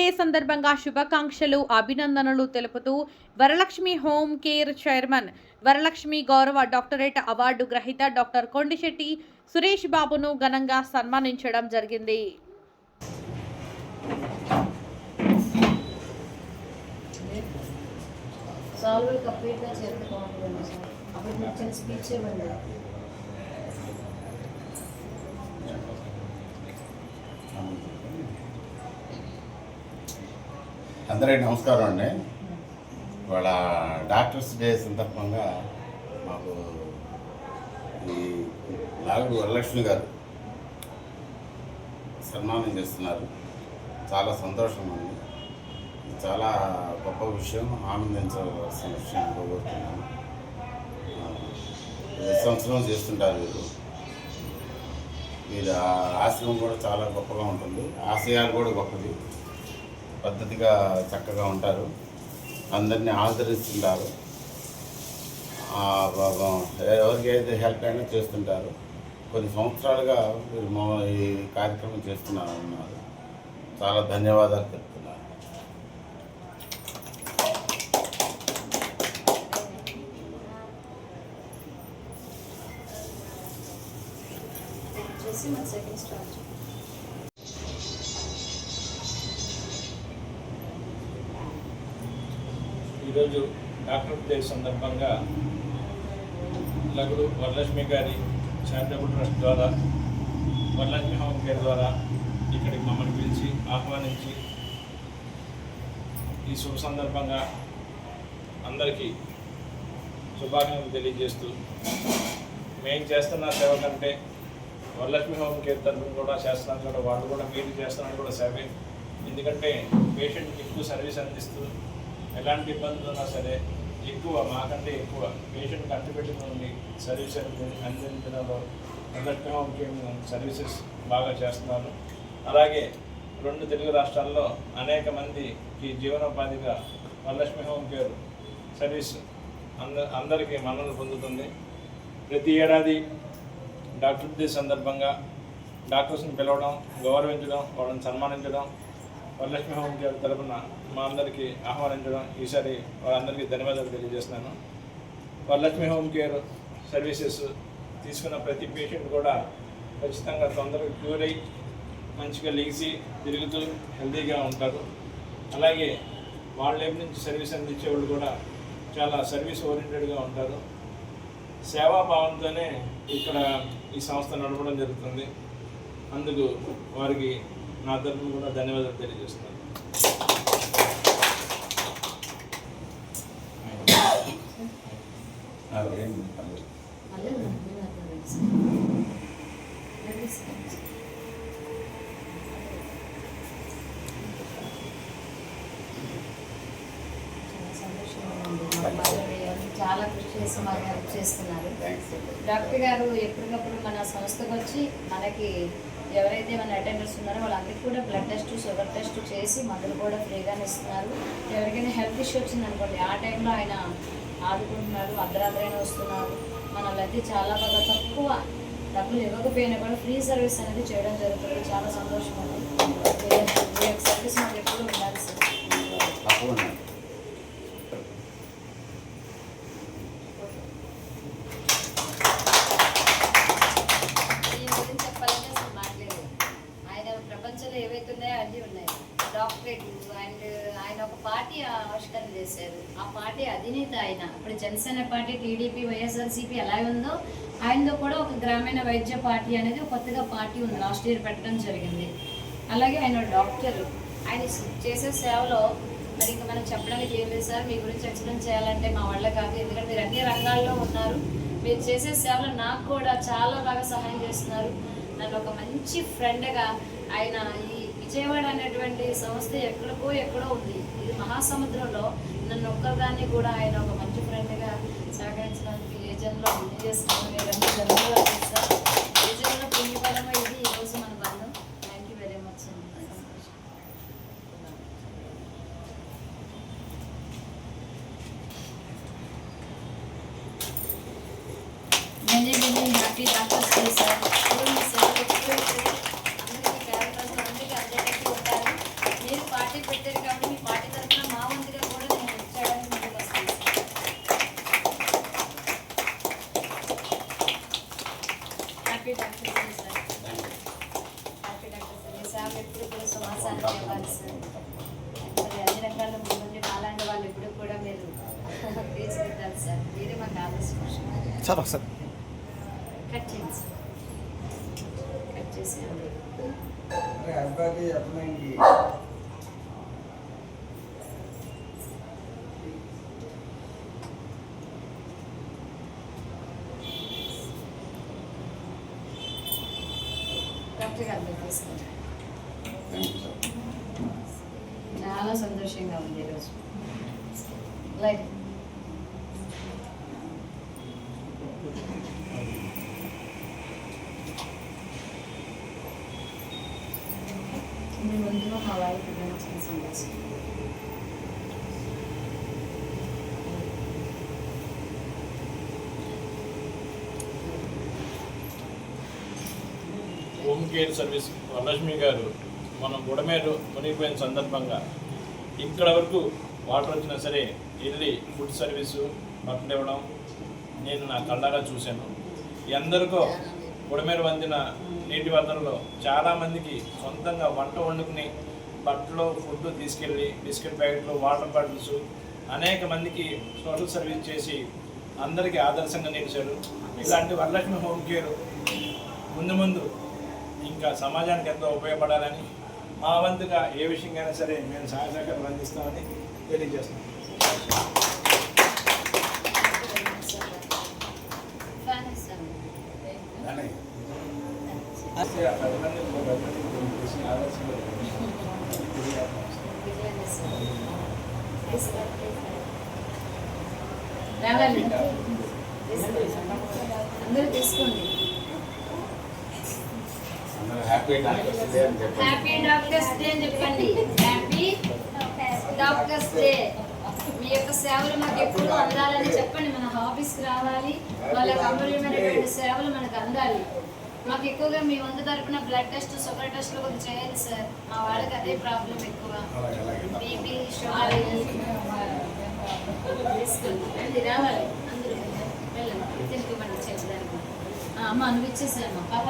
Day సందర్భంగా శుభాకాంక్షలు, అభినందనలు తెలుపుతూ Varalakshmi home care chairman, Varalakshmi గౌరవ డాక్టరేట్ అవార్డు గ్రహీత డాక్టర్ కొండిశెట్టి సురేష్ బాబును ఘనంగా సన్మానించడం జరిగింది. అందరికీ నమస్కారం అండి. ఇవాళ డాక్టర్స్ డే సందర్భంగా మాకు ఈ నాగుడు వరలక్ష్మి గారు సన్మానం చేస్తున్నారు. చాలా సంతోషంగా ఉంది. చాలా గొప్ప విషయం, ఆనందించవలసిన విషయం కోరుతున్నాను. ప్రతి సంవత్సరం చేస్తుంటారు వీరు ఆశ్రమం కూడా చాలా గొప్పగా ఉంటుంది. ఆశయాలు కూడా గొప్పది, పద్ధతిగా చక్కగా ఉంటారు, అందరినీ ఆదరిస్తుంటారు, ఎవరికి అయితే హెల్ప్ అయినా చేస్తుంటారు. కొన్ని సంవత్సరాలుగా మీరు ఈ కార్యక్రమం చేస్తున్నారు. చాలా ధన్యవాదాలు చెప్తున్నారు. ఈరోజు డాక్టర్ డే సందర్భంగా లగుడు వరలక్ష్మి గారి చారిటబుల్ ట్రస్ట్ ద్వారా, వరలక్ష్మి హోమ్ కేర్ ద్వారా ఇక్కడికి మమ్మల్ని పిలిచి ఆహ్వానించి ఈ శుభ సందర్భంగా అందరికీ శుభాకాంక్షలు తెలియజేస్తూ, మేము చేస్తున్న సేవ కంటే వరలక్ష్మి హోమ్ కేర్ తరఫున కూడా చేస్తున్నాను కూడా, వాళ్ళు కూడా మీరు చేస్తున్నాను కూడా సేవే. ఎందుకంటే పేషెంట్కి ఎక్కువ సర్వీస్ అందిస్తూ ఎలాంటి ఇబ్బందులు ఉన్నా సరే ఎక్కువ మాకంటే ఎక్కువ పేషెంట్కి అంటుపెట్టుకుని సర్వీస్ అందించడంలో వరలక్ష్మి హోమ్ కేర్ సర్వీసెస్ బాగా చేస్తున్నారు. అలాగే 2 తెలుగు రాష్ట్రాల్లో అనేక మందికి జీవనోపాధిగా వరలక్ష్మి హోమ్ కేర్ సర్వీస్ అందరికీ మన్ననలు పొందుతుంది. ప్రతి ఏడాది డాక్టర్ డే సందర్భంగా డాక్టర్స్ని పిలవడం, గౌరవించడం, వాళ్ళని సన్మానించడం, వరలక్ష్మి హోమ్ కేర్ తరఫున మా అందరికీ ఆహ్వానించడం, ఈసారి వాళ్ళందరికీ ధన్యవాదాలు తెలియజేస్తున్నాను. వరలక్ష్మి హోమ్ కేర్ సర్వీసెస్ తీసుకున్న ప్రతి పేషెంట్ కూడా ఖచ్చితంగా తొందరగా క్యూర్ అయ్యి మంచిగా లేచి తిరుగుతూ హెల్తీగా ఉంటారు. అలాగే వాళ్ళ వైపు నుంచి సర్వీస్ అందించే వాళ్ళు కూడా చాలా సర్వీస్ ఓరియంటెడ్గా ఉంటారు. సేవాభావంతోనే ఇక్కడ ఈ సంస్థ నడపడం జరుగుతుంది. అందుకు వారికి నా తరఫున కూడా ధన్యవాదాలు తెలియజేస్తున్నాను. చాలా కృషి చేసి మాకు హెల్ప్ చేస్తున్నారు. డాక్టర్ గారు ఎప్పటికప్పుడు మన సంస్థకు వచ్చి మనకి ఎవరైతే మన అటెండర్స్ ఉన్నారో వాళ్ళందరికీ కూడా బ్లడ్ టెస్ట్, షుగర్ టెస్ట్ చేసి మందులు కూడా ఫ్రీగానే ఇస్తున్నారు. ఎవరికైనా హెల్త్ ఇష్యూ వచ్చిందనుకోండి, ఆ టైంలో ఆయన ఆదుకుంటున్నారు. అర్ధరాత్రైనా వస్తున్నారు. మనల్ని చాలా బాగా తక్కువ డబ్బులు ఇవ్వకపోయినా కూడా ఫ్రీ సర్వీస్ అనేది చేయడం జరుగుతుంది. చాలా సంతోషం అండి. సర్వీస్ మాకు ఎప్పుడు ఉండాలి సార్. ప్రపంచంలో ఏవైతే ఉన్నాయో అన్నీ ఉన్నాయి. డాక్టరేట్ అండ్ ఆయన ఒక పార్టీ ఆవిష్కరణ చేశారు. ఆ పార్టీ అధినేత ఆయన. ఇప్పుడు జనసేన పార్టీ, టీడీపీ, వైఎస్ఆర్సీపీ ఎలా ఉందో ఆయనతో కూడా ఒక గ్రామీణ వైద్య పార్టీ అనేది కొత్తగా పార్టీ ఉంది, లాస్ట్ ఇయర్ పెట్టడం జరిగింది. అలాగే ఆయన డాక్టర్, ఆయన చేసే సేవలో మరి ఇంకా మనం చెప్పడానికి ఏం లేదు సార్. మీ గురించి ఎక్స్ప్లెయిన్ చేయాలంటే మా వాళ్ళ కాదు, ఎందుకంటే మీరు అన్ని రంగాల్లో ఉన్నారు. మీరు చేసే సేవలు నాకు కూడా చాలా బాగా సహాయం చేస్తున్నారు. నన్ను ఒక మంచి ఫ్రెండ్గా ఆయన, ఈ విజయవాడ అనేటువంటి సంస్థ ఎక్కడో ఉంది, ఇది మహాసముద్రంలో. నన్ను ఒక్కదాన్ని కూడా ఆయన ఒక మంచి ఫ్రెండ్గా సహకరించడానికి ఏజెంట్లో బిజీ చేసుకుని ధన్యవాదాలు సార్. ఏజెంట్లో పుణ్యఫలమో ఇది ఈరోజు మన బంధం. థ్యాంక్ యూ వెరీ మచ్ అండి. Happy doctors day sir. అందరికీ క్యారెక్టర్స్ అందరికీ అర్థం ఉంటారు. మీరు party happy doctors day sir. Happy doctors day. సేవలు ఎప్పుడు కూడా సమాసాన్ని ఇవ్వాలి సార్. మరి అన్ని రంగాల్లో ముందుండి నాలాంటి వాళ్ళు ఎప్పుడు కూడా మీరు తీర్చిదిద్దాలి సార్. మీరే మాకు ఆదర్శం. సార్ ఒకసారి కట్ చేయండి సార్. కట్ చేసేయండి. డాక్టర్ గారు మీరు తీసుకోండి. Thank you sir. చాలా సంతోషంగా ఉంది ఈరోజు. లైట్ మీ ముందుగా మా వారికి చిన్న సందేశం. హోమ్ కేర్ సర్వీస్ వరలక్ష్మి గారు మనం బుడమేరు మునిగిపోయిన సందర్భంగా ఇక్కడ వరకు వాటర్ వచ్చినా సరే వెళ్ళి ఫుడ్ సర్వీసు బట్టలు ఇవ్వడం నేను నా కళ్ళారా చూశాను. ఎందరికో బుడమేరు వందిన నీటి వరదల్లో చాలామందికి సొంతంగా వంట వండుకుని బట్టలు ఫుడ్ తీసుకెళ్ళి బిస్కెట్ ప్యాకెట్లు వాటర్ బాటిల్స్ అనేక మందికి సోషల్ సర్వీస్ చేసి అందరికీ ఆదర్శంగా నిలిచారు. ఇలాంటి వరలక్ష్మి హోమ్ కేర్ ముందు ముందు ఇంకా సమాజానికి ఎంతో ఉపయోగపడాలని మా వంతుగా ఏ విషయంగా సరే మేము సహాయ సహకారం అందిస్తామని తెలియజేస్తున్నాం. ఫ్యాన్ ఇస్తాను. కానీ రావాలి. అందరూ తీసుకోండి. అందరూ హ్యాపీ డాక్టర్స్ డే అని చెప్పండి. హ్యాపీ డాక్టర్స్ డే అని చెప్పండి. Happy doctors day. మీ యొక్క సేవలు మాకు ఎప్పుడు అందాలని చెప్పండి. మన ఆఫీస్కి రావాలి, వాళ్ళకి అమూల్యమైనటువంటి సేవలు మనకు అందాలి. మాకు ఎక్కువగా మీ వంతు తరపున బ్లడ్ టెస్ట్, షుగర్ టెస్ట్లు కూడా చేయాలి సార్. మా వాళ్ళకి అదే ప్రాబ్లం ఎక్కువ. అలాగే అలాగే. బీపీ, షుగర్ తీసుకోండి. రావాలి అందరూ వెళ్ళండి. తిరిగి మనం చెప్పడానికి. అమ్మ నువ్వు ఇచ్చేసామ్మా పాప.